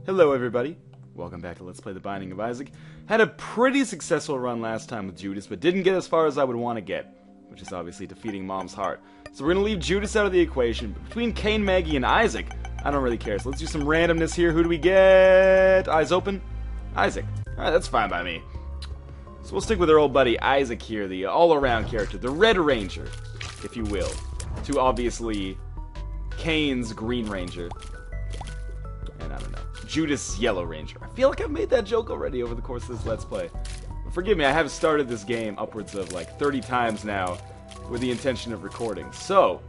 Hello everybody, welcome back to Let's Play The Binding of Isaac. Had a pretty successful run last time with Judas, but didn't get as far as I would want to get, which is obviously defeating Mom's heart. So we're going to leave Judas out of the equation, but between Cain, Maggie, and Isaac, I don't really care. So let's do some randomness here. Who do we get? Eyes open? Isaac. Alright, that's fine by me. So we'll stick with our old buddy Isaac here, the all-around character, the Red Ranger, if you will, to obviously Cain's Green Ranger. And I don't know, Judas Yellow Ranger. I feel like I've made that joke already over the course of this Let's Play. But forgive me, I have started this game upwards of like 30 times now with the intention of recording. So,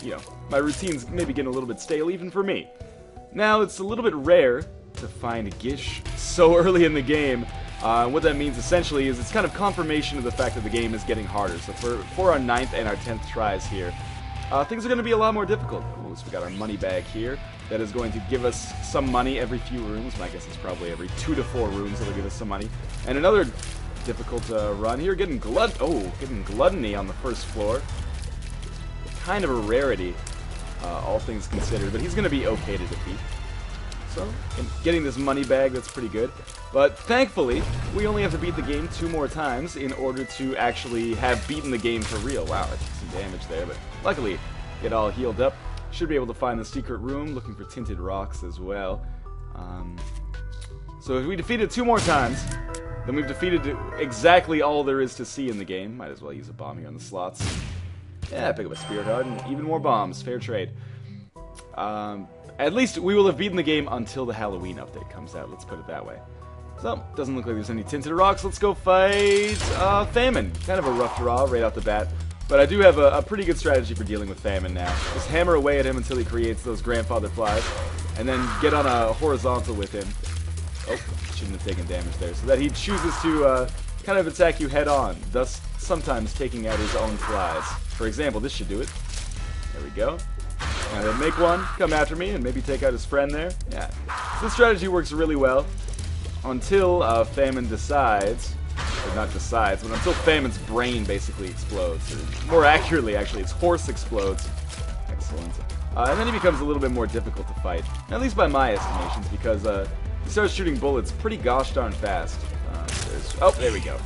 you know, my routine's maybe getting a little bit stale even for me. Now, it's a little bit rare to find Gish so early in the game. What that means essentially is it's kind of confirmation of the fact that the game is getting harder. So for our 9th and our 10th tries here, things are going to be a lot more difficult. Ooh, so we got our money bag here. That is going to give us some money every few rooms. I guess it's probably every 2 to 4 rooms that'll give us some money. And another difficult run here, getting Gluttony on the first floor. Kind of a rarity, all things considered, but he's going to be okay to defeat. So, getting this money bag, that's pretty good. But thankfully, we only have to beat the game 2 more times in order to actually have beaten the game for real. Wow, I took some damage there, but luckily, get all healed up. Should be able to find the secret room, looking for tinted rocks as well. So if we defeat it 2 more times, then we've defeated exactly all there is to see in the game. Might as well use a bomb here on the slots. Yeah, pick up a spirit heart and even more bombs. Fair trade. At least we will have beaten the game until the Halloween update comes out. Let's put it that way. So, doesn't look like there's any tinted rocks. Let's go fight Famine. Kind of a rough draw right off the bat. But I do have a pretty good strategy for dealing with Famine now. Just hammer away at him until he creates those grandfather flies. And then get on a horizontal with him. Oh, shouldn't have taken damage there. So that he chooses to kind of attack you head on. Thus, sometimes taking out his own flies. For example, this should do it. There we go. And then make one, come after me, and maybe take out his friend there. Yeah. So this strategy works really well. Until Famine decides, or not decides, but until Famine's brain basically explodes. Or more accurately, actually, its horse explodes. Excellent. And then he becomes a little bit more difficult to fight. At least by my estimations, because he starts shooting bullets pretty gosh darn fast. Oh, there we go.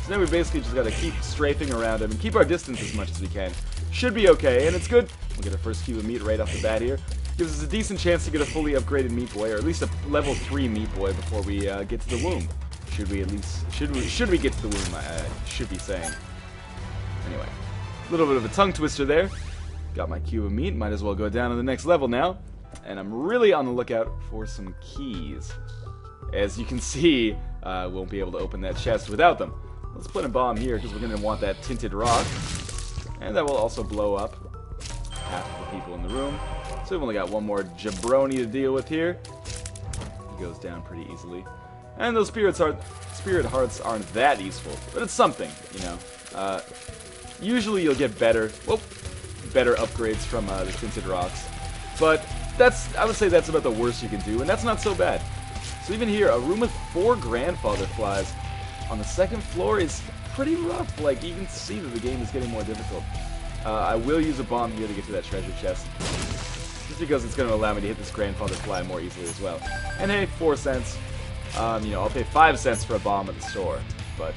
So now we basically just got to keep strafing around him and keep our distance as much as we can. Should be okay, and it's good. We'll get our first cube of meat right off the bat here. Gives us a decent chance to get a fully upgraded Meat Boy, or at least a level 3 Meat Boy before we get to the womb. Should we get to the womb, I should be saying. Anyway, a little bit of a tongue twister there. Got my cube of meat, might as well go down to the next level now. And I'm really on the lookout for some keys. As you can see, won't be able to open that chest without them. Let's put a bomb here, because we're going to want that tinted rock. And that will also blow up half of the people in the room. So we've only got one more jabroni to deal with here. He goes down pretty easily. And those spirit hearts aren't that useful, but it's something, you know. Usually you'll get better upgrades from the tinted rocks. But I would say that's about the worst you can do, and that's not so bad. So even here, a room with 4 grandfather flies on the 2nd floor is pretty rough. Like, you can see that the game is getting more difficult. I will use a bomb here to get to that treasure chest, just because it's going to allow me to hit this grandfather fly more easily as well. And hey, 4 cents. You know, I'll pay 5 cents for a bomb at the store, but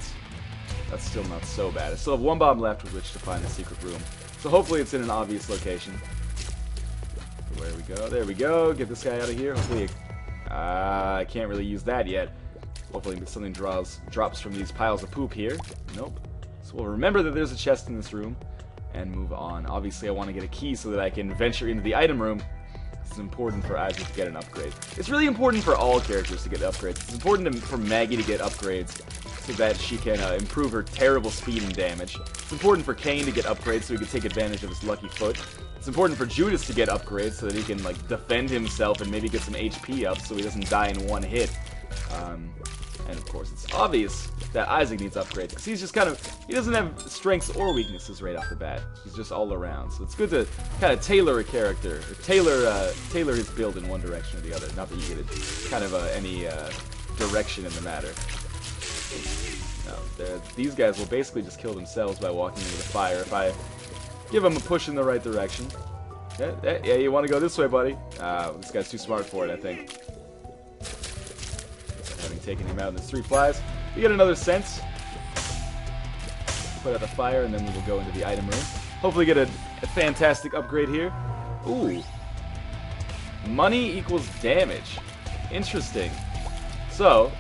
that's still not so bad. I still have 1 bomb left with which to find the secret room. So hopefully it's in an obvious location. So where we go? There we go. Get this guy out of here. Hopefully, I can't really use that yet. Hopefully something drops from these piles of poop here. Nope. So we'll remember that there's a chest in this room and move on. Obviously, I want to get a key so that I can venture into the item room. It's important for Isaac to get an upgrade. It's really important for all characters to get upgrades. It's important for Maggie to get upgrades so that she can improve her terrible speed and damage. It's important for Cain to get upgrades so he can take advantage of his lucky foot. It's important for Judas to get upgrades so that he can like defend himself and maybe get some HP up so he doesn't die in 1 hit. And of course, it's obvious that Isaac needs upgrades, because he's just he doesn't have strengths or weaknesses right off the bat. He's just all around. So it's good to kind of tailor a character, or tailor his build in one direction or the other. Not that you get kind of any direction in the matter. No, these guys will basically just kill themselves by walking into the fire if I give them a push in the right direction. Yeah, you want to go this way, buddy. This guy's too smart for it, I think. Having taken him out in his 3 flies, we get another sense. Put out the fire, and then we will go into the item room. Hopefully get a fantastic upgrade here. Ooh. Money equals damage. Interesting. So,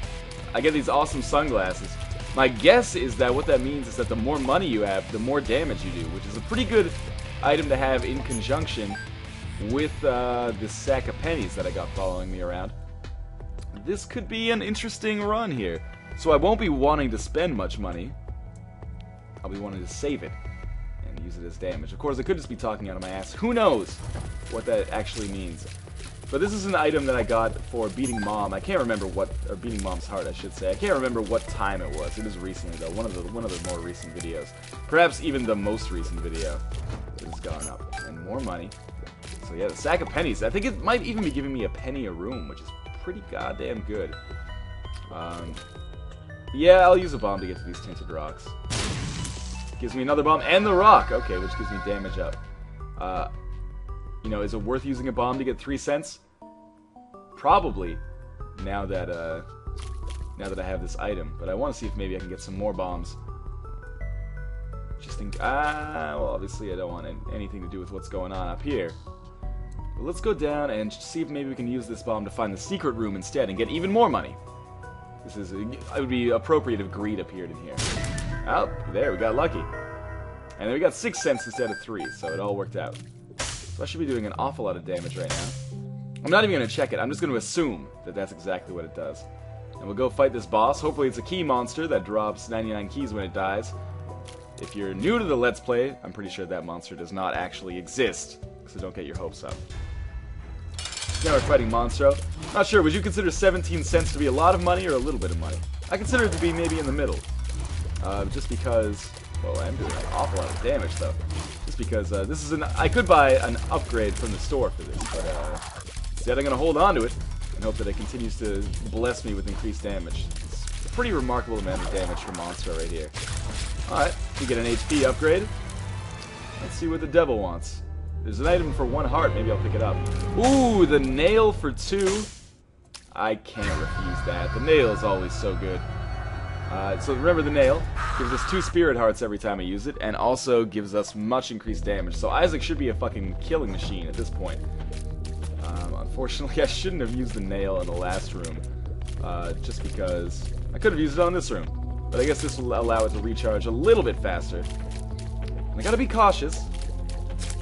I get these awesome sunglasses. My guess is that what that means is that the more money you have, the more damage you do, which is a pretty good item to have in conjunction with this sack of pennies that I got following me around. This could be an interesting run here. So I won't be wanting to spend much money. I'll be wanting to save it and use it as damage. Of course, I could just be talking out of my ass. Who knows what that actually means? But this is an item that I got for beating Mom. I can't remember what, or beating Mom's heart, I should say. I can't remember what time it was. It was recently, though. One of the more recent videos. Perhaps even the most recent video that has gone up. And more money. So yeah, the sack of pennies. I think it might even be giving me a penny a room, which is pretty goddamn good. Yeah, I'll use a bomb to get to these tinted rocks. Gives me another bomb and the rock. Okay, which gives me damage up. You know, is it worth using a bomb to get 3 cents? Probably. Now that I have this item, but I want to see if maybe I can get some more bombs. Just think, well, obviously I don't want anything to do with what's going on up here. But let's go down and see if maybe we can use this bomb to find the secret room instead and get even more money. It would be appropriate if greed appeared in here. Oh, there, we got lucky. And then we got 6 cents instead of 3, so it all worked out. So I should be doing an awful lot of damage right now. I'm not even going to check it, I'm just going to assume that that's exactly what it does. And we'll go fight this boss. Hopefully it's a key monster that drops 99 keys when it dies. If you're new to the Let's Play, I'm pretty sure that monster does not actually exist, so don't get your hopes up. Now we're fighting Monstro. Not sure, would you consider 17 cents to be a lot of money or a little bit of money? I consider it to be maybe in the middle. Just because... Well, I'm doing an awful lot of damage, though. Just because this is I could buy an upgrade from the store for this, but instead I'm going to hold on to it and hope that it continues to bless me with increased damage. It's a pretty remarkable amount of damage for Monstro right here. Alright, we get an HP upgrade. Let's see what the devil wants. There's an item for 1 heart, maybe I'll pick it up. Ooh, the nail for 2. I can't refuse that. The nail is always so good. So remember, the nail gives us 2 spirit hearts every time I use it, and also gives us much increased damage. So Isaac should be a fucking killing machine at this point. Unfortunately, I shouldn't have used the nail in the last room, just because I could have used it on this room. But I guess this will allow it to recharge a little bit faster. And I gotta be cautious,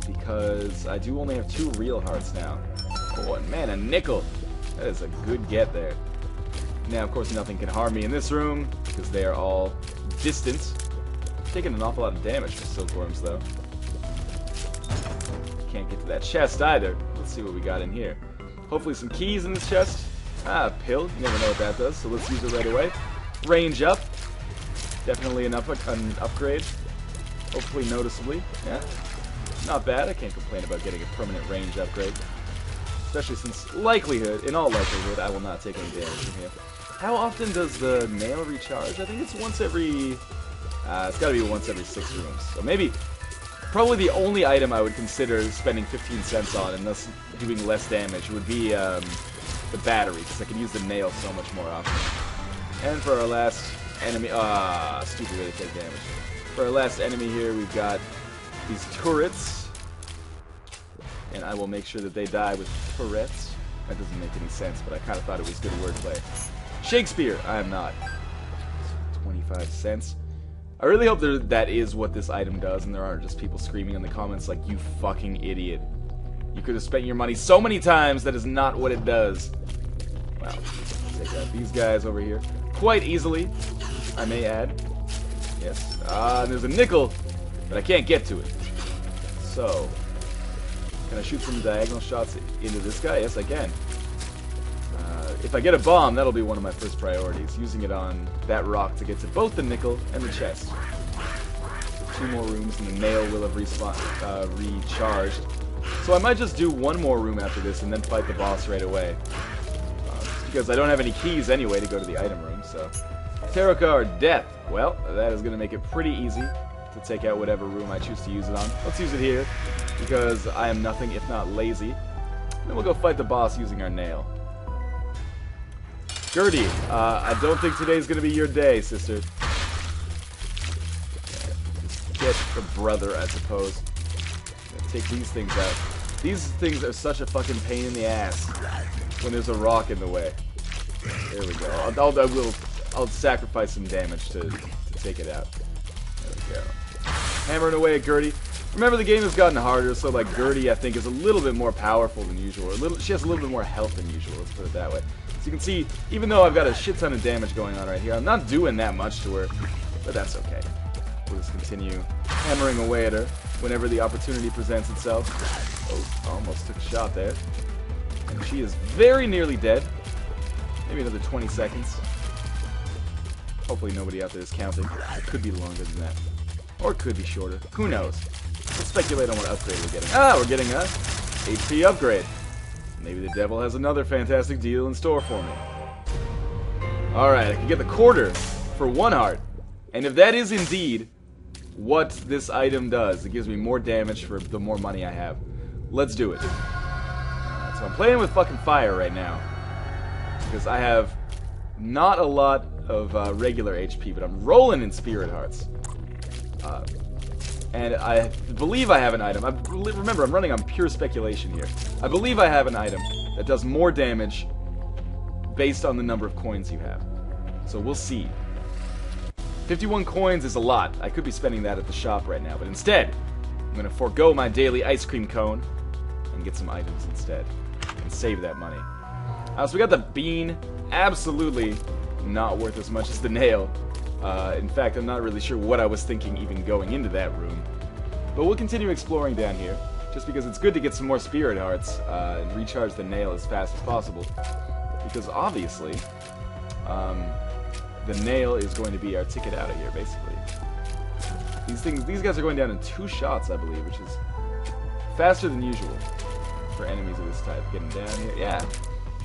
because I do only have 2 real hearts now. Oh, and man, a nickel! That is a good get there. Now, of course, nothing can harm me in this room, because they are all distant. Taking an awful lot of damage for silkworms, though. Can't get to that chest either. Let's see what we got in here. Hopefully some keys in this chest. Ah, a pill. You never know what that does, so let's use it right away. Range up. Definitely an upgrade. Hopefully noticeably. Yeah. Not bad. I can't complain about getting a permanent range upgrade. Especially since, in all likelihood, I will not take any damage from here. How often does the nail recharge? I think it's once every... it's gotta be once every 6 rooms. So maybe... Probably the only item I would consider spending 15 cents on and thus doing less damage would be the battery, because I can use the nail so much more often. And for our last enemy... stupid way to take damage. For our last enemy here, we've got these turrets. And I will make sure that they die with turrets. That doesn't make any sense, but I kind of thought it was good wordplay. Shakespeare! I am not. 25 cents. I really hope that is what this item does, and there aren't just people screaming in the comments like, you fucking idiot. You could have spent your money so many times, that is not what it does. Wow. Take out these guys over here. Quite easily, I may add. Yes. There's a nickel, but I can't get to it. So... Can I shoot some diagonal shots into this guy? Yes, I can. If I get a bomb, that'll be one of my first priorities. Using it on that rock to get to both the nickel and the chest. So 2 more rooms and the nail will have recharged. So I might just do 1 more room after this and then fight the boss right away. Because I don't have any keys anyway to go to the item room, so... Tarot card, Death. Well, that is going to make it pretty easy. to take out whatever room I choose to use it on. Let's use it here, because I am nothing if not lazy. Then we'll go fight the boss using our nail. Gertie, I don't think today's gonna be your day, sister. Just get the brother, I suppose. Take these things out. These things are such a fucking pain in the ass when there's a rock in the way. There we go. I'll sacrifice some damage to take it out. There we go. Hammering away at Gertie. Remember, the game has gotten harder, so like Gertie, I think, is a little bit more powerful than usual. She has a little bit more health than usual, let's put it that way. So you can see, even though I've got a shit ton of damage going on right here, I'm not doing that much to her, but that's okay. We'll just continue hammering away at her whenever the opportunity presents itself. Oh, almost took a shot there. And she is very nearly dead. Maybe another 20 seconds. Hopefully nobody out there is counting. It could be longer than that. Or it could be shorter. Who knows? Let's speculate on what upgrade we're getting. Ah, we're getting a HP upgrade. Maybe the devil has another fantastic deal in store for me. Alright, I can get the quarter for 1 heart. And if that is indeed what this item does, it gives me more damage for the more money I have. Let's do it. Alright, so I'm playing with fucking fire right now. Because I have not a lot of regular HP, but I'm rolling in spirit hearts. And I believe I have an item. Remember, I'm running on pure speculation here. I believe I have an item that does more damage based on the number of coins you have. So we'll see. 51 coins is a lot. I could be spending that at the shop right now, but instead, I'm going to forego my daily ice cream cone and get some items instead. And save that money. So we got the bean. Absolutely not worth as much as the nail. In fact, I'm not really sure what I was thinking even going into that room. But we'll continue exploring down here, just because it's good to get some more spirit hearts and recharge the nail as fast as possible. Because obviously, the nail is going to be our ticket out of here, basically. These guys are going down in 2 shots, I believe, which is faster than usual for enemies of this type. Getting down here, yeah,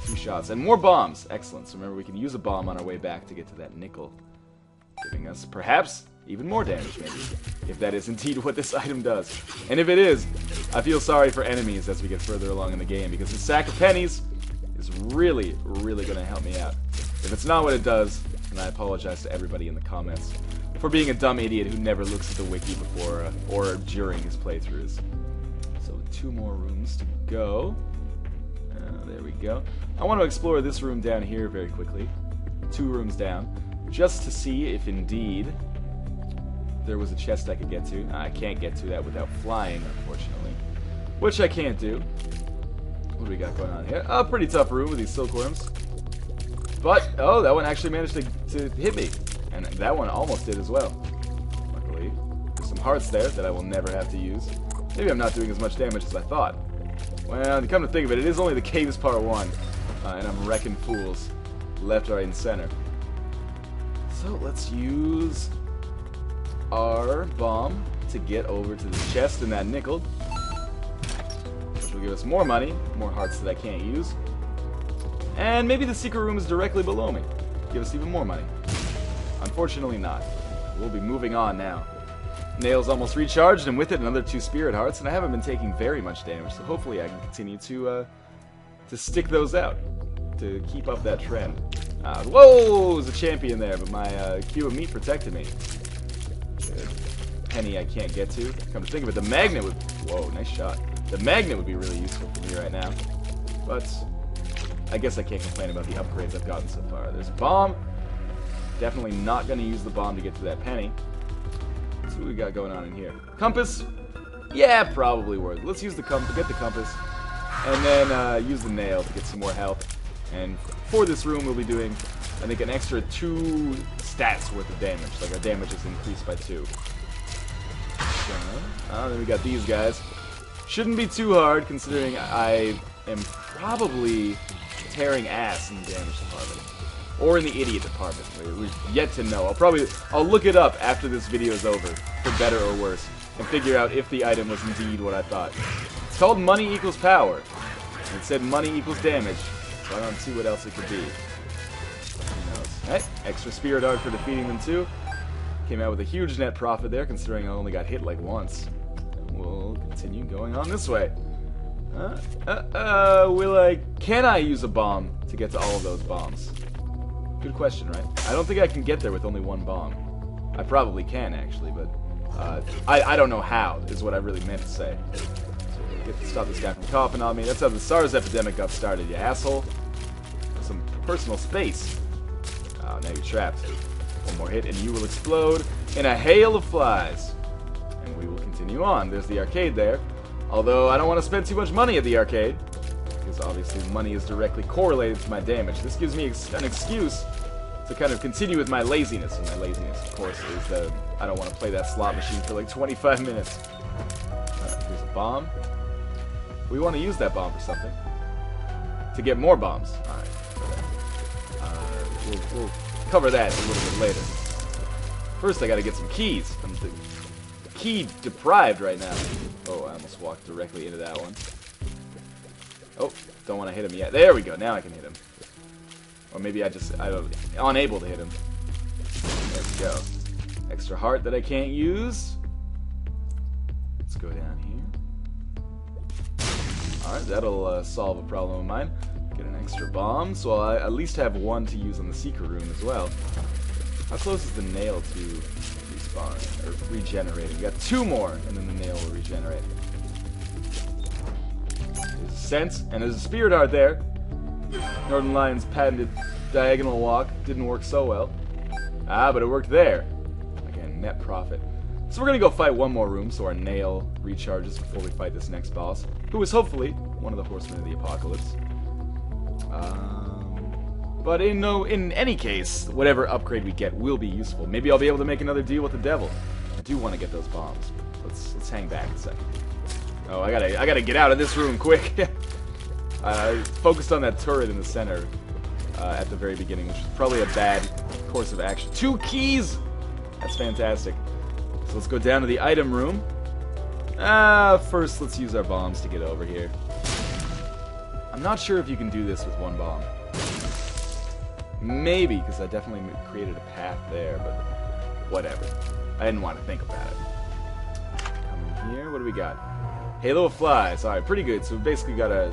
2 shots. And more bombs, excellent. So remember, we can use a bomb on our way back to get to that nickel, giving us, perhaps, even more damage, maybe, if that is indeed what this item does. And if it is, I feel sorry for enemies as we get further along in the game, because the sack of pennies is really, really going to help me out. If it's not what it does, then I apologize to everybody in the comments for being a dumb idiot who never looks at the wiki before or during his playthroughs. So 2 more rooms to go. There we go. I want to explore this room down here very quickly. 2 rooms down. Just to see if indeed there was a chest I could get to. I can't get to that without flying, unfortunately. Which I can't do. What do we got going on here? A pretty tough room with these silkworms. But, oh, that one actually managed to hit me. And that one almost did as well. Luckily, there's some hearts there that I will never have to use. Maybe I'm not doing as much damage as I thought. Well, to come to think of it, it is only the caves part 1. And I'm wrecking fools left, right, and center. So let's use our bomb to get over to the chest in that nickel, which will give us more money, more hearts that I can't use. And maybe the secret room is directly below me. Give us even more money. Unfortunately not. We'll be moving on now. Nail's almost recharged, and with it another 2 spirit hearts, and I haven't been taking very much damage, so hopefully I can continue to stick those out, to keep up that trend. Whoa, there's a champion there, but my cube of meat protected me. Good. Penny I can't get to. Come to think of it, the magnet would... Whoa, nice shot. The magnet would be really useful for me right now. But I guess I can't complain about the upgrades I've gotten so far. There's a bomb. Definitely not going to use the bomb to get to that penny. Let's see what we got going on in here. Compass? Yeah, probably worth it. Let's use the get the compass. And then use the nail to get some more health. And for this room, we'll be doing, I think, an extra 2 stats worth of damage. Like our damage is increased by 2. Then we got these guys. Shouldn't be too hard, considering I am probably tearing ass in the damage department. Or in the idiot department. We're yet to know. I'll look it up after this video is over, for better or worse, and figure out if the item was indeed what I thought. It's called money equals power. And it said money equals damage. So I don't see what else it could be. Who knows? Hey, extra spirit heart for defeating them too. Came out with a huge net profit there, considering I only got hit like once. And we'll continue going on this way. Can I use a bomb to get to all of those bombs? Good question, right? I don't think I can get there with only one bomb. I probably can, actually, but I don't know how, is what I really meant to say. So get to stop this guy from coughing on me. That's how the SARS epidemic got started, you asshole. Some personal space. Oh, now you're trapped. One more hit and you will explode in a hail of flies. And we will continue on. There's the arcade there. Although I don't want to spend too much money at the arcade, because obviously money is directly correlated to my damage. This gives me an excuse to kind of continue with my laziness. And my laziness, of course, is that I don't want to play that slot machine for like 25 minutes. Here's a bomb. We want to use that bomb for something. To get more bombs. Alright. We'll cover that a little bit later. First, I gotta get some keys. I'm key deprived right now. Oh, I almost walked directly into that one. Oh, don't want to hit him yet. There we go. Now I can hit him. Or maybe I'm unable to hit him. There we go. Extra heart that I can't use. Let's go down here. Alright, that'll solve a problem of mine. Get an extra bomb, so I at least have one to use on the secret room as well. How close is the nail to respawning, or regenerating? We got two more, and then the nail will regenerate. There's a sense, and there's a spirit heart there. Northernlion's patented diagonal walk didn't work so well. Ah, but it worked there. Again, net profit. So we're gonna go fight one more room, so our nail recharges before we fight this next boss, who is hopefully one of the horsemen of the apocalypse. But in any case, whatever upgrade we get will be useful. Maybe I'll be able to make another deal with the devil. I do want to get those bombs. Let's hang back a second. Oh, I gotta get out of this room quick. I focused on that turret in the center at the very beginning, which is probably a bad course of action. 2 keys! That's fantastic. So let's go down to the item room. First let's use our bombs to get over here. I'm not sure if you can do this with one bomb. Maybe, because I definitely created a path there, but whatever. I didn't want to think about it. Come in here, what do we got? Halo of flies. Alright, pretty good. So we basically got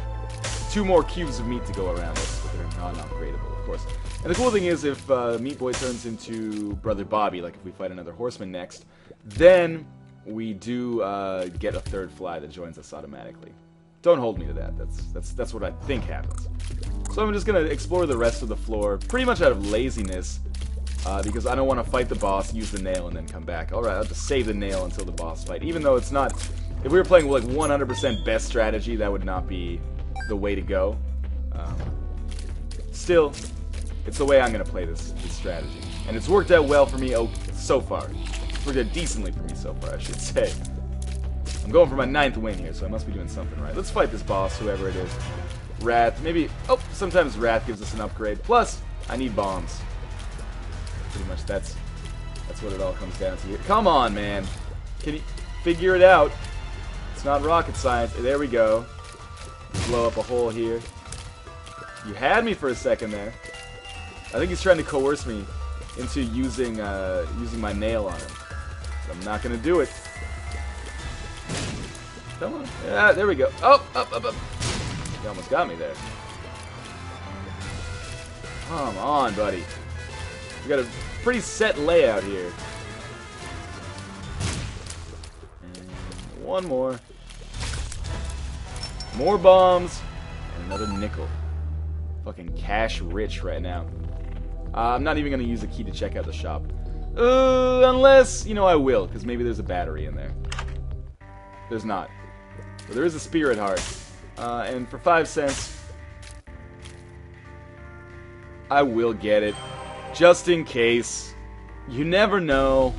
2 more cubes of meat to go around with, but they're non-upgradable, of course. And the cool thing is, if Meat Boy turns into Brother Bobby, like if we fight another horseman next, then we do get a 3rd fly that joins us automatically. Don't hold me to that. That's what I think happens. So I'm just gonna explore the rest of the floor, pretty much out of laziness, because I don't want to fight the boss, use the nail, and then come back. Alright, I'll have to save the nail until the boss fight, even though it's not... If we were playing like 100% best strategy, that would not be the way to go. Still, it's the way I'm gonna play this strategy. And it's worked out well for me so far. It's worked out decently for me so far, I should say. I'm going for my 9th win here, so I must be doing something right. Let's fight this boss, whoever it is. Wrath, maybe... Oh, sometimes Wrath gives us an upgrade. Plus, I need bombs. Pretty much that's what it all comes down to here. Come on, man. Can you figure it out? It's not rocket science. There we go. Blow up a hole here. You had me for a second there. I think he's trying to coerce me into using my nail on him. But I'm not going to do it. Come on. Yeah, there we go. Oh, up. You almost got me there. Come on, buddy. We got a pretty set layout here. And one more. More bombs. And another nickel. Fucking cash rich right now. I'm not even going to use a key to check out the shop. Unless, you know, I will. Because maybe there's a battery in there. There's not. But there is a spirit heart. And for 5 cents, I will get it. Just in case. You never know.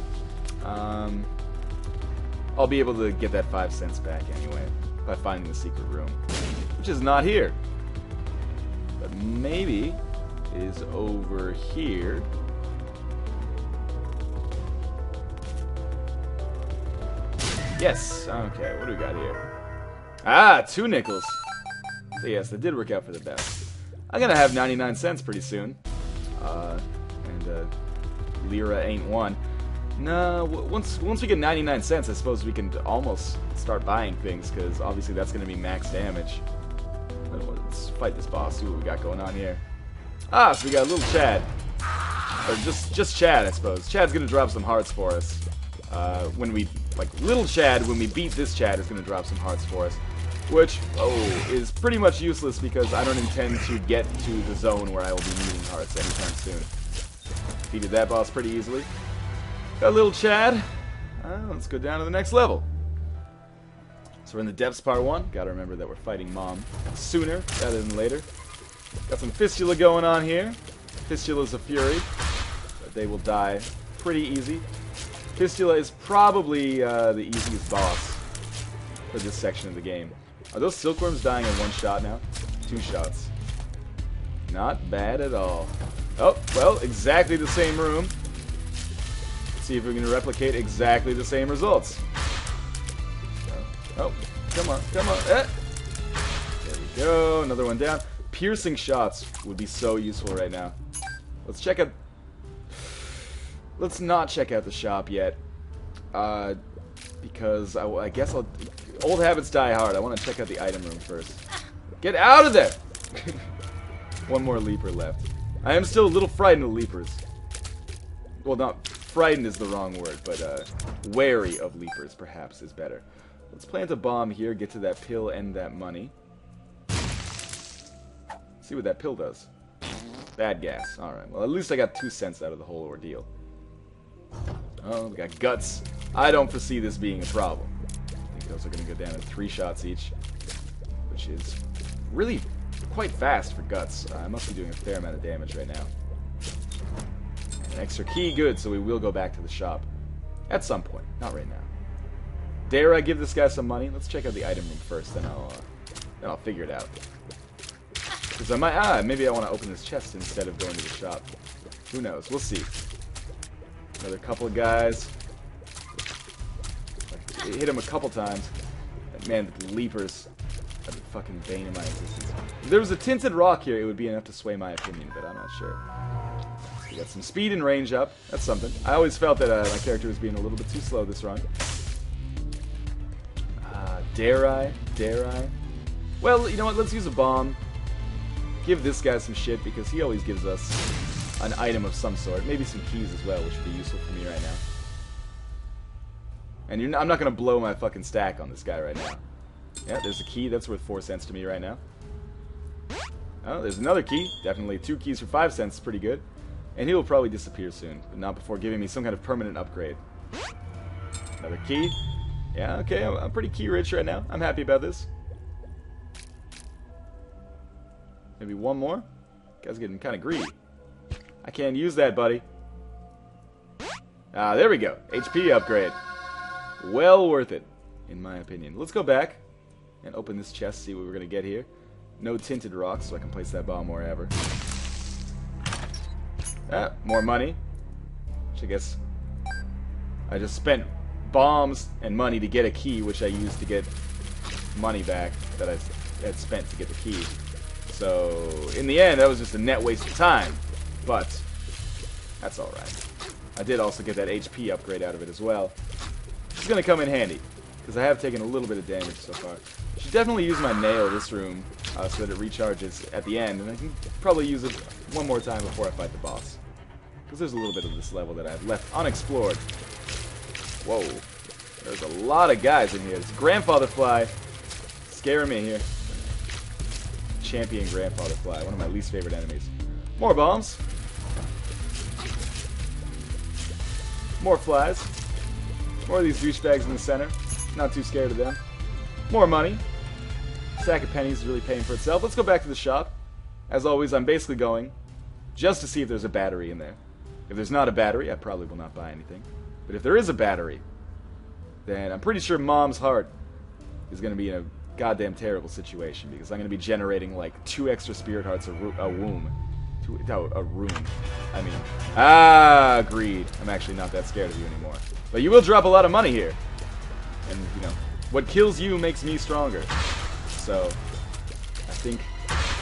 I'll be able to get that 5 cents back anyway. By finding the secret room. Which is not here. But maybe it is over here. Yes. Okay, what do we got here? Ah, 2 nickels. So yes, that did work out for the best. I'm gonna have 99 cents pretty soon. And lira ain't one. No, once we get 99 cents, I suppose we can almost start buying things, because obviously that's going to be max damage. Let's fight this boss, see what we got going on here. Ah, so we got a little Chad. Or just Chad, I suppose. Chad's going to drop some hearts for us. When we, like, little Chad, when we beat this Chad, is going to drop some hearts for us. Which, is pretty much useless because I don't intend to get to the zone where I will be needing hearts anytime soon. Defeated that boss pretty easily. Got a little Chad. Let's go down to the next level. So we're in the depths part 1. Gotta remember that we're fighting Mom sooner rather than later. Got some Fistula going on here. Fistula's a fury, but they will die pretty easy. Fistula is probably the easiest boss for this section of the game. Are those silkworms dying in one shot now? 2 shots. Not bad at all. Oh, well, exactly the same room. Let's see if we can replicate exactly the same results. Oh, come on, come on. There we go, another one down. Piercing shots would be so useful right now. Let's check out... Let's not check out the shop yet. Because I guess I'll... Old habits die hard. I want to check out the item room first. Get out of there! One more leaper left. I am still a little frightened of leapers. Well, not frightened is the wrong word, but wary of leapers, perhaps, is better. Let's plant a bomb here, get to that pill and that money. See what that pill does. Bad gas. Alright, well, at least I got 2 cents out of the whole ordeal. Oh, we got guts. I don't foresee this being a problem. I think those are going to go down in 3 shots each, which is really quite fast for guts. I must be doing a fair amount of damage right now. An extra key, good, so we will go back to the shop. At some point, not right now. Dare I give this guy some money? Let's check out the item room first, then I'll figure it out. Because I might, maybe I want to open this chest instead of going to the shop. Who knows? We'll see. Another couple of guys. Hit him a couple times. Man, the leapers are the fucking bane of my existence. If there was a tinted rock here, it would be enough to sway my opinion, but I'm not sure. We got some speed and range up. That's something. I always felt that my character was being a little bit too slow this run. Dare I? Dare I? Well, you know what? Let's use a bomb. Give this guy some shit, because he always gives us an item of some sort. Maybe some keys as well, which would be useful for me right now. And I'm not going to blow my fucking stack on this guy right now. Yeah, there's a key. That's worth 4 cents to me right now. Oh, there's another key. Definitely 2 keys for 5 cents. Pretty good. And he will probably disappear soon, but not before giving me some kind of permanent upgrade. Another key. Yeah, okay, I'm pretty key rich right now. I'm happy about this. Maybe one more? Guy's getting kind of greedy. I can't use that, buddy. Ah, there we go. HP upgrade. Well worth it, in my opinion. Let's go back and open this chest, see what we're going to get here. No tinted rocks, so I can place that bomb wherever. Ah, more money. Which I guess I just spent bombs and money to get a key, which I used to get money back that I had spent to get the key. So, in the end, that was just a net waste of time. But, that's alright. I did also get that HP upgrade out of it as well. It's going to come in handy, because I have taken a little bit of damage so far. I should definitely use my nail this room, so that it recharges at the end, and I can probably use it one more time before I fight the boss. Because there's a little bit of this level that I've left unexplored. Whoa. There's a lot of guys in here. It's Grandfather Fly. Scaring me here. Champion Grandfather Fly. One of my least favorite enemies. More bombs. More flies. More of these douchebags in the center. Not too scared of them. More money. Stack of pennies is really paying for itself. Let's go back to the shop. As always, I'm basically going just to see if there's a battery in there. If there's not a battery, I probably will not buy anything. But if there is a battery, then I'm pretty sure Mom's heart is going to be in a goddamn terrible situation, because I'm going to be generating like 2 extra spirit hearts a room. A room. I mean, greed. I'm actually not that scared of you anymore. But you will drop a lot of money here. And, you know, what kills you makes me stronger. So, I think,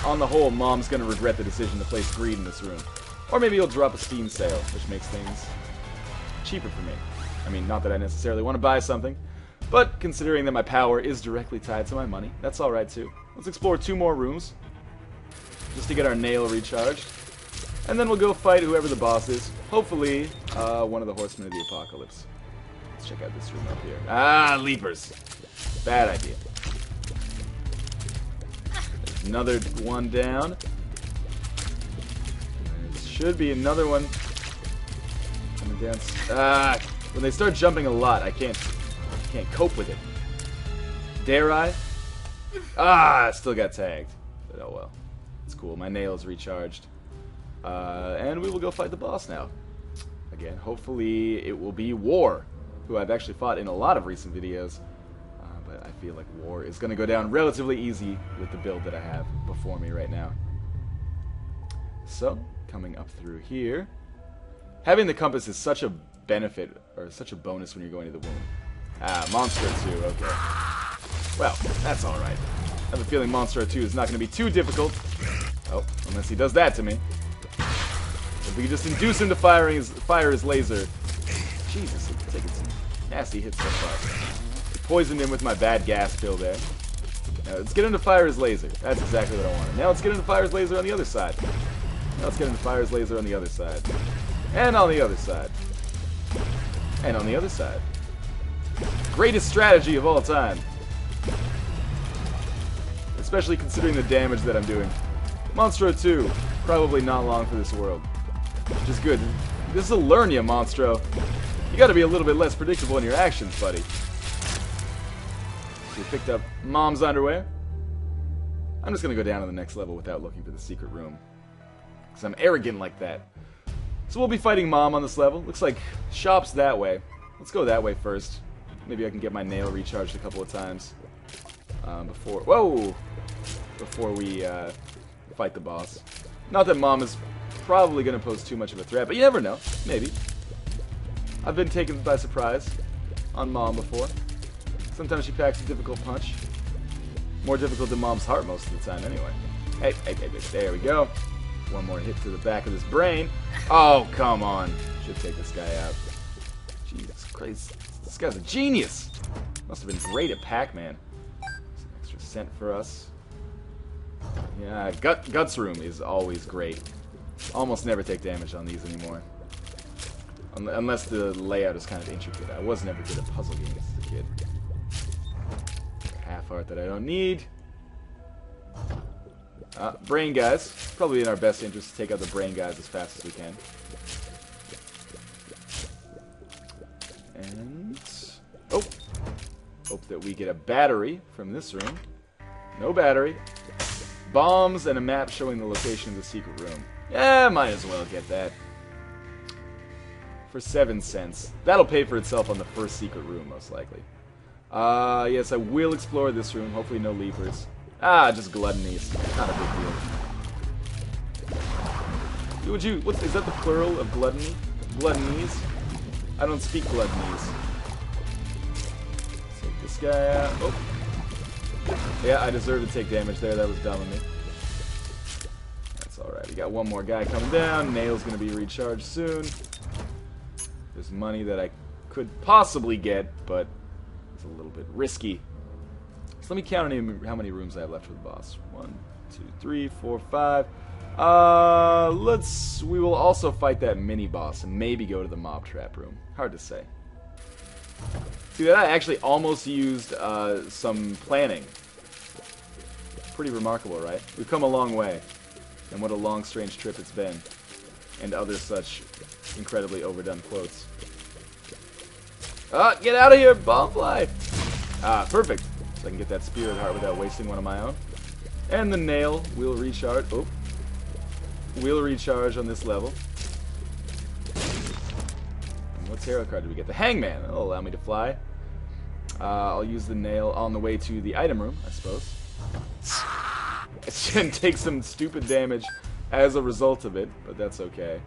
on the whole, Mom's going to regret the decision to place greed in this room. Or maybe he'll drop a Steam sale, which makes things cheaper for me. I mean, not that I necessarily want to buy something, but considering that my power is directly tied to my money, that's alright too. Let's explore 2 more rooms, just to get our nail recharged. And then we'll go fight whoever the boss is. Hopefully, one of the Horsemen of the Apocalypse. Let's check out this room up here. Ah, leapers. Bad idea. There's another one down. There should be another one coming down. Ah, when they start jumping a lot, I can't cope with it. Dare I? Ah, I still got tagged. But oh well. It's cool. My nail is recharged. And we will go fight the boss now. Again, hopefully it will be War, who I've actually fought in a lot of recent videos. But I feel like War is going to go down relatively easy with the build that I have before me right now. So, coming up through here. Having the compass is such a benefit, or such a bonus when you're going to the womb. Ah, Monstro 2, okay. Well, that's alright. I have a feeling Monstro 2 is not going to be too difficult. Oh, unless he does that to me. If we could just induce him to fire his laser. Jesus, he's taking some nasty hits so far. Poisoned him with my bad gas pill there. Now let's get him to fire his laser. That's exactly what I wanted. Now let's get him to fire his laser on the other side. Now let's get him to fire his laser on the other side. And on the other side. And on the other side. Greatest strategy of all time. Especially considering the damage that I'm doing. Monstro 2, probably not long for this world. Which is good. This is a learn ya, Monstro. You gotta be a little bit less predictable in your actions, buddy. We picked up Mom's underwear. I'm just gonna go down to the next level without looking for the secret room. Because I'm arrogant like that. So we'll be fighting Mom on this level. Looks like shop's that way. Let's go that way first. Maybe I can get my nail recharged a couple of times. Before we fight the boss. Not that Mom is probably going to pose too much of a threat, but you never know. Maybe. I've been taken by surprise on Mom before. Sometimes she packs a difficult punch. More difficult than Mom's heart most of the time anyway. Hey, there we go. One more hit to the back of this brain. Oh, come on. Should take this guy out. Jesus Christ. This guy's a genius. Must have been great at Pac-Man. Some extra scent for us. Yeah, Guts Room is always great. Almost never take damage on these anymore. Unless the layout is kind of intricate. I was never good at puzzle games as a kid. Half heart that I don't need. Brain guys. Probably in our best interest to take out the brain guys as fast as we can. And... oh! Hope that we get a battery from this room. No battery. Bombs and a map showing the location of the secret room. Yeah, might as well get that. For 7 cents. That'll pay for itself on the first secret room, most likely. Yes, I will explore this room. Hopefully no leapers. Ah, just gluttonies. Not a big deal. Is that the plural of gluttony? Gluttonies? I don't speak gluttonies. Take this guy out. Oh. Yeah, I deserve to take damage there. That was dumb of me. That's alright. We got one more guy coming down. Nail's going to be recharged soon. There's money that I could possibly get, but it's a little bit risky. So let me count how many rooms I have left for the boss. 1, 2, 3, 4, 5. We will also fight that mini boss and maybe go to the mob trap room. Hard to say. See, that I actually almost used some planning. Pretty remarkable, right? We've come a long way. And what a long, strange trip it's been. And other such incredibly overdone quotes. Get out of here, bombfly! Perfect. So I can get that spirit heart without wasting one of my own. And the nail will recharge. Oh. Will recharge on this level. And what tarot card do we get? The Hangman. That'll allow me to fly. I'll use the nail on the way to the item room, I suppose. And take some stupid damage as a result of it, but that's okay.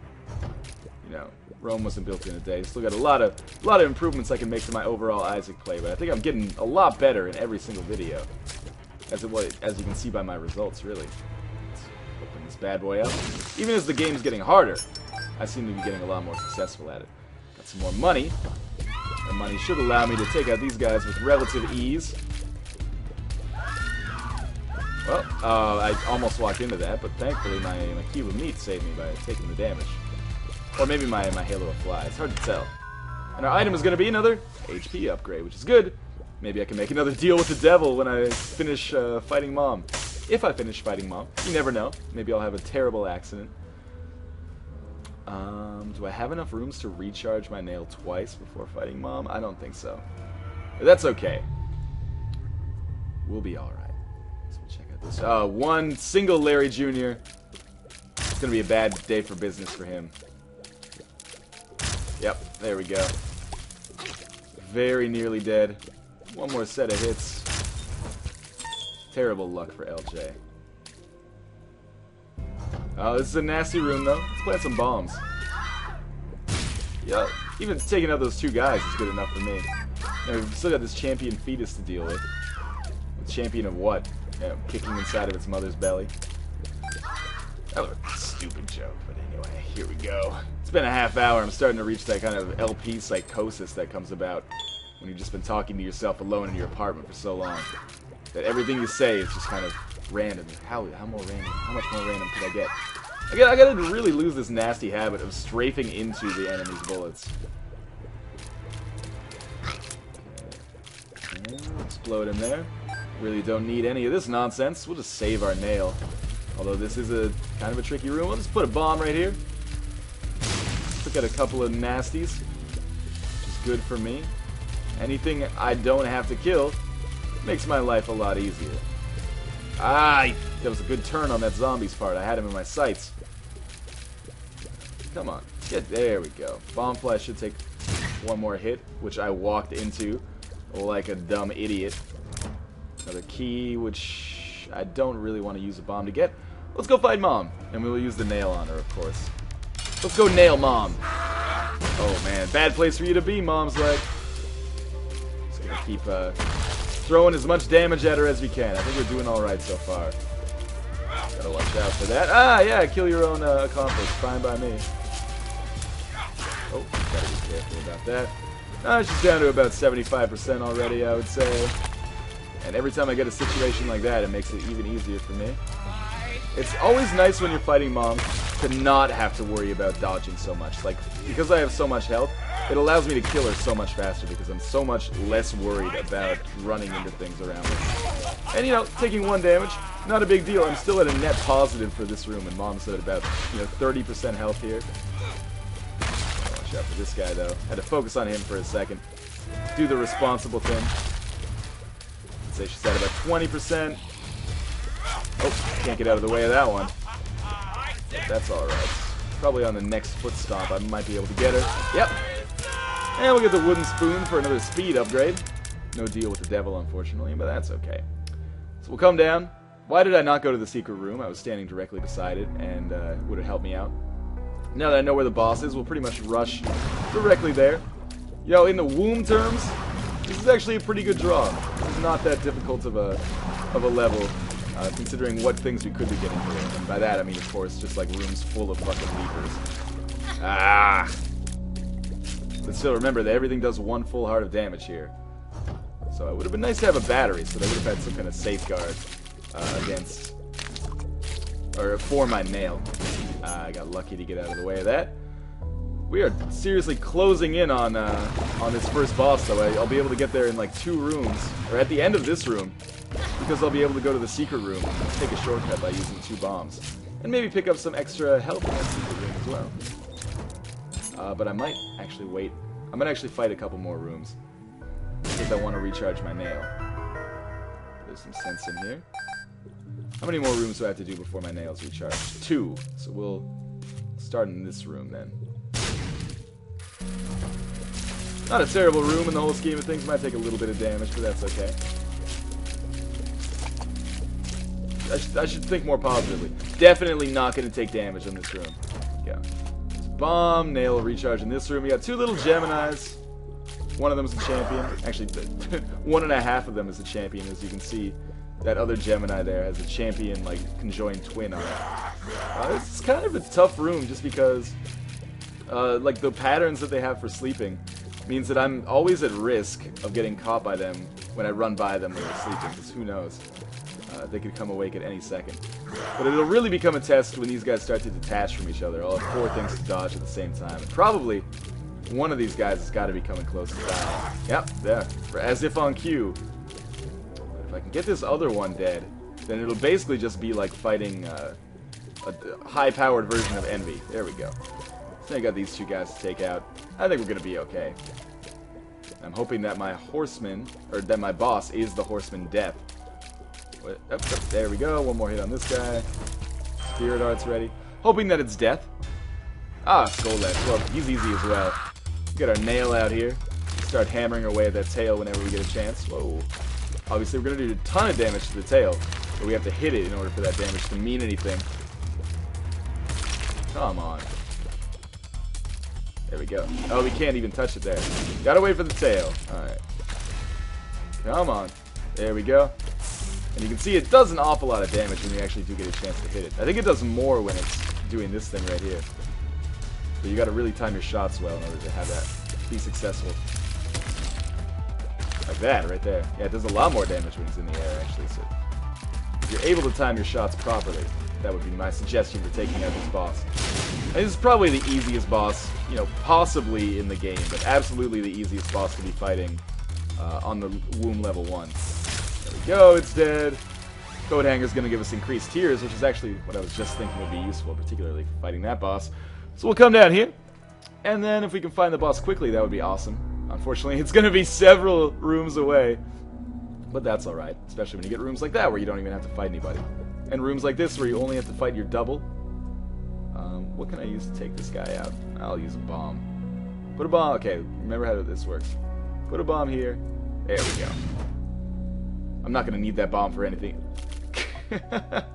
You know, Rome wasn't built in a day. Still got a lot of improvements I can make to my overall Isaac play, but I think I'm getting a lot better in every single video, as you can see by my results, really. Let's open this bad boy up. Even as the game's getting harder, I seem to be getting a lot more successful at it. Got Got some more money. And money should allow me to take out these guys with relative ease. Well, I almost walked into that, but thankfully my cube of meat saved me by taking the damage. Or maybe my halo of fly. It's hard to tell. And our item is going to be another HP upgrade, which is good. Maybe I can make another deal with the devil when I finish fighting Mom. If I finish fighting Mom. You never know. Maybe I'll have a terrible accident. Do I have enough rooms to recharge my nail twice before fighting Mom? I don't think so. But that's okay. We'll be alright. So we'll check out this. One single Larry Jr. It's going to be a bad day for business for him. Yep, there we go. Very nearly dead. One more set of hits. Terrible luck for LJ. Oh, this is a nasty room, though. Let's plant some bombs. Yeah, even taking out those two guys is good enough for me. Now, we've still got this champion fetus to deal with. The champion of what? Kicking inside of its mother's belly. That was a stupid joke, but anyway, here we go. It's been a half hour. I'm starting to reach that kind of LP psychosis that comes about when you've just been talking to yourself alone in your apartment for so long. That everything you say is just kind of random. How more random? How much more random could I get? I gotta really lose this nasty habit of strafing into the enemy's bullets. Okay. Explode him there. Really don't need any of this nonsense. We'll just save our nail. Although this is a kind of a tricky room. We'll just put a bomb right here. Look at a couple of nasties, which is good for me. Anything I don't have to kill makes my life a lot easier. That was a good turn on that zombie's part. I had him in my sights. Come on. There we go. Bomb fly should take one more hit, which I walked into like a dumb idiot. Another key, which I don't really want to use a bomb to get. Let's go fight Mom, and we will use the nail on her, of course. Let's go nail Mom. Oh man, bad place for you to be, Mom's leg. Just gonna keep throwing as much damage at her as we can. I think we're doing alright so far. Gotta watch out for that. Yeah, kill your own accomplice. Fine by me. Oh, gotta be careful about that. She's down to about 75% already, I would say. And every time I get a situation like that, it makes it even easier for me. It's always nice when you're fighting Mom to not have to worry about dodging so much. Like, because I have so much health, it allows me to kill her so much faster because I'm so much less worried about running into things around me. And, you know, taking one damage, not a big deal. I'm still at a net positive for this room, and Mom's at about, 30% health here. Watch out for this guy, though. Had to focus on him for a second. Do the responsible thing. I'd say she's at about 20%. Oh, can't get out of the way of that one. But that's alright. Probably on the next foot stomp I might be able to get her. Yep. And we'll get the wooden spoon for another speed upgrade. No deal with the devil, unfortunately, but that's okay. So we'll come down. Why did I not go to the secret room? I was standing directly beside it, and it would have helped me out. Now that I know where the boss is, we'll pretty much rush directly there. In the womb terms, this is actually a pretty good draw. It's not that difficult of a level. Considering what things we could be getting here. And by that, I mean, of course, just like rooms full of fucking leapers. But still, remember that everything does one full heart of damage here. So it would have been nice to have a battery, so they would have had some kind of safeguard against, or for my nail. I got lucky to get out of the way of that. We are seriously closing in on this first boss, though. I'll be able to get there in like 2 rooms, or at the end of this room. Because I'll be able to go to the secret room and take a shortcut by using 2 bombs. And maybe pick up some extra health in that secret room as well. But I might actually wait. I might actually fight a couple more rooms. Because I want to recharge my nail. There's some sense in here. How many more rooms do I have to do before my nail's recharged? 2. So we'll start in this room then. Not a terrible room in the whole scheme of things. Might take a little bit of damage, but that's okay. I should think more positively. Definitely not going to take damage in this room. Yeah. Bomb, nail, recharge in this room. We got 2 little Geminis. One of them is a champion. Actually, 1.5 of them is a champion. As you can see, that other Gemini there has a champion, like, conjoined twin on it. It's kind of a tough room just because like the patterns that they have for sleeping means that I'm always at risk of getting caught by them when I run by them when they're sleeping, because who knows? They could come awake at any second. But it'll really become a test when these guys start to detach from each other. I'll have 4 things to dodge at the same time. And probably one of these guys has got to be coming close to dying. Yep, there. As if on cue. If I can get this other one dead, then it'll basically just be like fighting a high-powered version of Envy. There we go. So I got these 2 guys to take out. I think we're going to be okay. I'm hoping that my horseman, or that my boss is the horseman Death. There we go. One more hit on this guy. Spirit Art's ready. Hoping that it's Death. Ah, Skull Edge. Well, he's easy as well. Get our nail out here. Start hammering away at that tail whenever we get a chance. Whoa. Obviously, we're going to do a ton of damage to the tail, but we have to hit it in order for that damage to mean anything. Come on. There we go. Oh, we can't even touch it there. Gotta wait for the tail. Alright. Come on. There we go. And you can see it does an awful lot of damage when you actually do get a chance to hit it. I think it does more when it's doing this thing right here. But you gotta really time your shots well in order to have that be successful. Like that, right there. Yeah, it does a lot more damage when it's in the air, actually. So if you're able to time your shots properly, that would be my suggestion for taking out this boss. And this is probably the easiest boss, you know, possibly in the game, but absolutely the easiest boss to be fighting on the Womb level 1. There we go, it's dead. Coat Hanger's going to give us increased tears, which is actually what I was just thinking would be useful, particularly for fighting that boss. So we'll come down here, and then if we can find the boss quickly, that would be awesome. Unfortunately, it's going to be several rooms away, but that's alright, especially when you get rooms like that where you don't even have to fight anybody. And rooms like this where you only have to fight your double. What can I use to take this guy out? I'll use a bomb. Put a bomb, okay, remember how this works. Put a bomb here. There we go. I'm not going to need that bomb for anything. I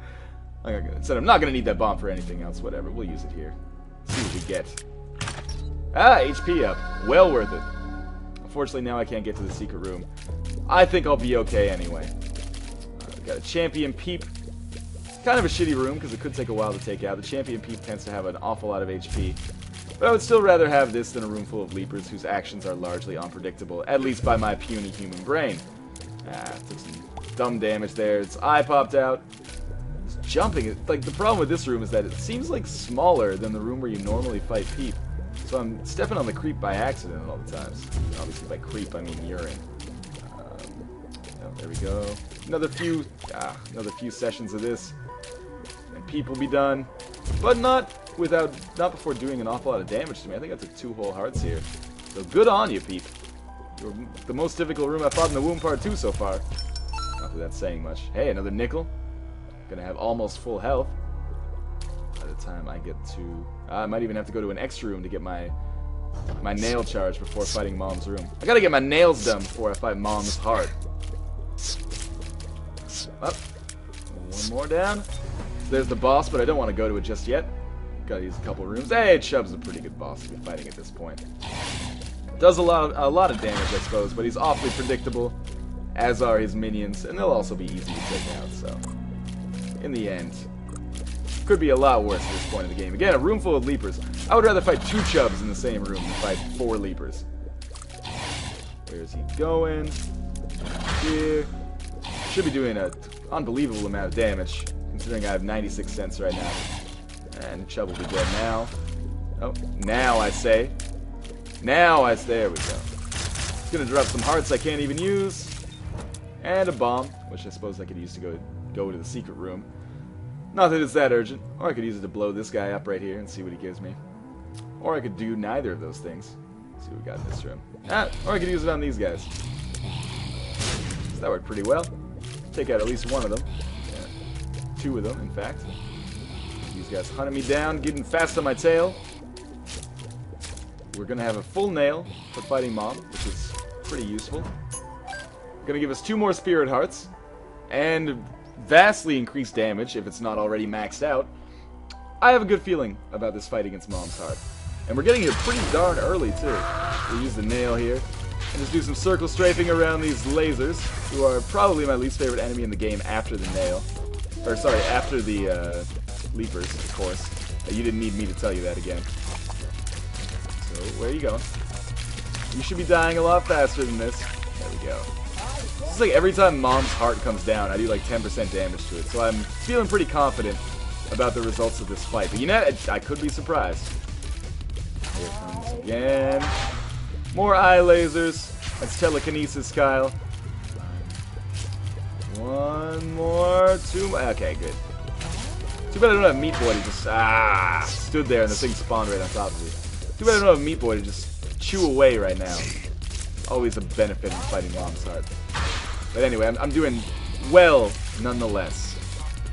said I'm not going to need that bomb for anything else, whatever. We'll use it here. See what we get. Ah, HP up. Well worth it. Unfortunately, now I can't get to the secret room. I think I'll be okay anyway. Got a champion peep. Kind of a shitty room because it could take a while to take out. The champion peep tends to have an awful lot of HP. But I would still rather have this than a room full of leapers whose actions are largely unpredictable, at least by my puny human brain. Ah, took some dumb damage there. Its eye popped out. It's jumping. Like, the problem with this room is that it seems like smaller than the room where you normally fight peep. So I'm stepping on the creep by accident all the times. Obviously by creep I mean urine. Oh, there we go. Another few sessions of this, and peep will be done. But not before doing an awful lot of damage to me. I think I took 2 whole hearts here. So good on you, peep. You're the most difficult room I've fought in the Womb Part 2 so far. Not that that's saying much. Hey, another nickel. Gonna have almost full health by the time I get to... I might even have to go to an extra room to get my nail charge before fighting Mom's room. I gotta get my nails done before I fight Mom's heart. Up. One more down. There's the boss, but I don't want to go to it just yet. Gotta use a couple rooms. Hey, Chubb's a pretty good boss to be fighting at this point. Does a lot of damage, I suppose, but he's awfully predictable, as are his minions, and they'll also be easy to take out, so... In the end, could be a lot worse at this point in the game. Again, a room full of leapers. I would rather fight 2 Chubbs in the same room than fight 4 leapers. Where's he going? Here. Should be doing an unbelievable amount of damage, considering I have 96 cents right now. And Chubb will be dead now. Oh, now I say. There we go. It's gonna drop some hearts I can't even use. And a bomb, which I suppose I could use to go to the secret room. Not that it's that urgent. Or I could use it to blow this guy up right here and see what he gives me. Or I could do neither of those things. Let's see what we got in this room. Or I could use it on these guys. So that worked pretty well. Take out at least one of them. Yeah. 2 of them, in fact. These guys hunting me down, getting fast on my tail. We're gonna have a full nail for fighting Mom, which is pretty useful. Gonna give us 2 more spirit hearts, and vastly increased damage if it's not already maxed out. I have a good feeling about this fight against Mom's heart. And we're getting here pretty darn early, too. We'll use the nail here, and just do some circle strafing around these lasers, who are probably my least favorite enemy in the game after the nail. Or, sorry, after the leapers, of course. You didn't need me to tell you that again. Oh, where are you going? You should be dying a lot faster than this. There we go. It's like every time Mom's heart comes down, I do like 10% damage to it. So I'm feeling pretty confident about the results of this fight. But you know, I could be surprised. Here it comes again. More eye lasers. That's telekinesis, Kyle. One more. Two more. Okay, good. Too bad I don't have Meat Boy to just... stood there and the thing spawned right on top of me. Too bad I don't have Meat Boy to just chew away right now. Always a benefit in fighting Mom's heart. But anyway, I'm doing well nonetheless.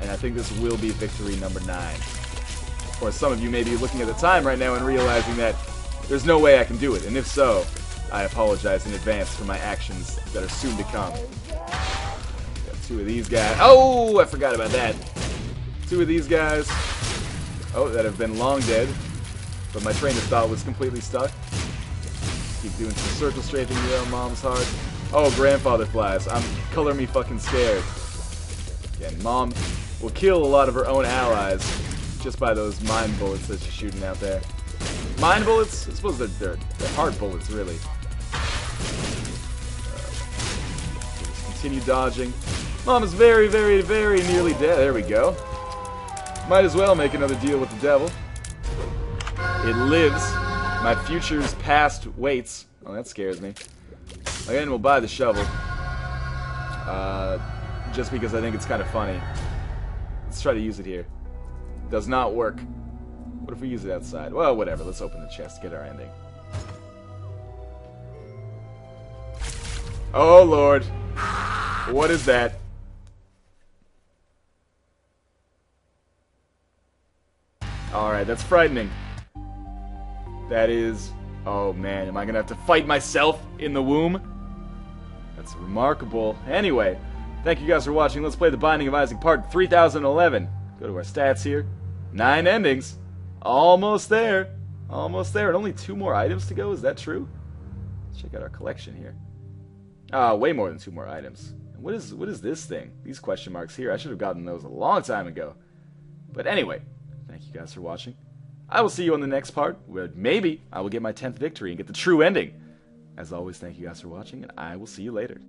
And I think this will be victory number 9. Or some of you may be looking at the time right now and realizing that there's no way I can do it. And if so, I apologize in advance for my actions that are soon to come. Got 2 of these guys. Oh, I forgot about that. 2 of these guys. Oh, that have been long dead. But my train of thought was completely stuck. Keep doing some circle strafing here on Mom's heart. Oh, grandfather flies. I'm color me fucking scared. Again, Mom will kill a lot of her own allies just by those mine bullets that she's shooting out there. Mine bullets? I suppose they're hard bullets, really. Just continue dodging. Mom is very, very, very nearly dead. There we go. Might as well make another deal with the devil. It lives. My future's past waits. Oh, that scares me. Again, we'll buy the shovel. Just because I think it's kind of funny. Let's try to use it here. Does not work. What if we use it outside? Well, whatever. Let's open the chest, get our ending. Oh, Lord. What is that? Alright, that's frightening. That is... Oh, man. Am I going to have to fight myself in the womb? That's remarkable. Anyway, thank you guys for watching. Let's play The Binding of Isaac Part 3011. Go to our stats here. 9 endings. Almost there. Almost there. And only 2 more items to go. Is that true? Let's check out our collection here. Way more than 2 more items. And what is this thing? These question marks here. I should have gotten those a long time ago. But anyway, thank you guys for watching. I will see you on the next part, where maybe I will get my 10th victory and get the true ending. As always, thank you guys for watching, and I will see you later.